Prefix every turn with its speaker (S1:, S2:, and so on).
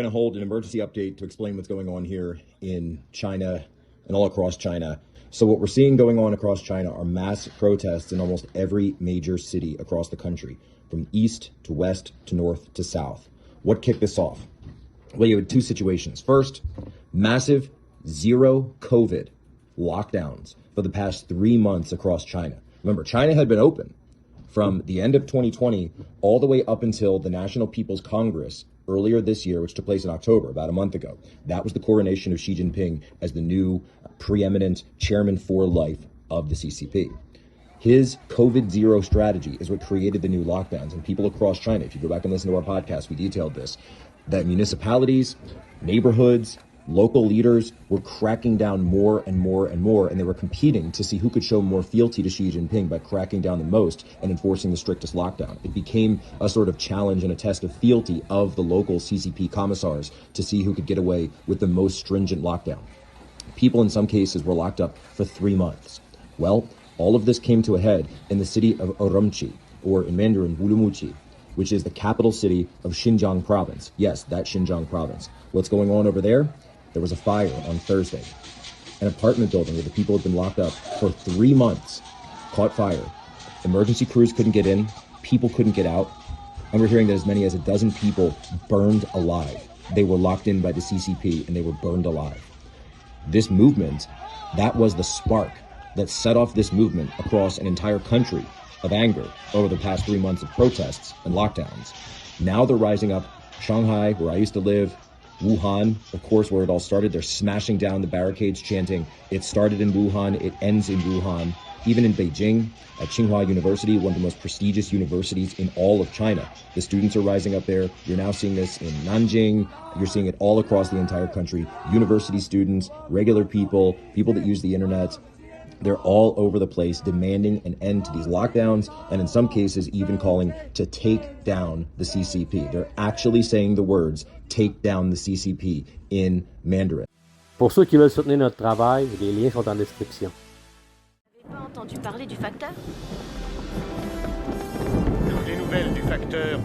S1: We're going to hold an emergency update to explain what's going on here in China and all across China. So what we're seeing going on across China are mass protests in almost every major city across the country, from east to west to north to south. What kicked this off? Well, you had two situations. First, massive zero COVID lockdowns for the past 3 months across China. Remember, China had been open from the end of 2020 all the way up until the National People's Congress earlier this year, which took place in October, about a month ago. That was the coronation of Xi Jinping as the new preeminent chairman for life of the CCP. His COVID zero strategy is what created the new lockdowns. And people across China, if you go back and listen to our podcast, we detailed this, that municipalities, neighborhoods, local leaders were cracking down more and more and more, and they were competing to see who could show more fealty to Xi Jinping by cracking down the most and enforcing the strictest lockdown. It became a sort of challenge and a test of fealty of the local CCP commissars to see who could get away with the most stringent lockdown. People in some cases were locked up for 3 months. Well, all of this came to a head in the city of Urumqi, or in Mandarin, Urumqi, which is the capital city of Xinjiang province. Yes, that Xinjiang province. What's going on over there? There was a fire on Thursday. An apartment building where the people had been locked up for 3 months caught fire. Emergency crews couldn't get in, people couldn't get out, and we're hearing that as many as 12 people burned alive. They were locked in by the CCP and they were burned alive. This movement, that was the spark that set off this movement across an entire country of anger over the past 3 months of protests and lockdowns. Now they're rising up. Shanghai, where I used to live, Wuhan, of course, where it all started, they're smashing down the barricades, chanting, "It started in Wuhan, it ends in Wuhan." Even in Beijing, at Tsinghua University, one of the most prestigious universities in all of China, the students are rising up there. You're now seeing this in Nanjing. You're seeing it all across the entire country. University students, regular people, people that use the internet, they're all over the place demanding an end to these lockdowns, and in some cases even calling to take down the CCP. They're actually saying the words, take down the CCP, in Mandarin.
S2: Pour ceux qui veulent soutenir notre travail, les liens sont en description.
S3: Vous n'avez pas entendu parler du Facteur?
S4: Des nouvelles du Facteur.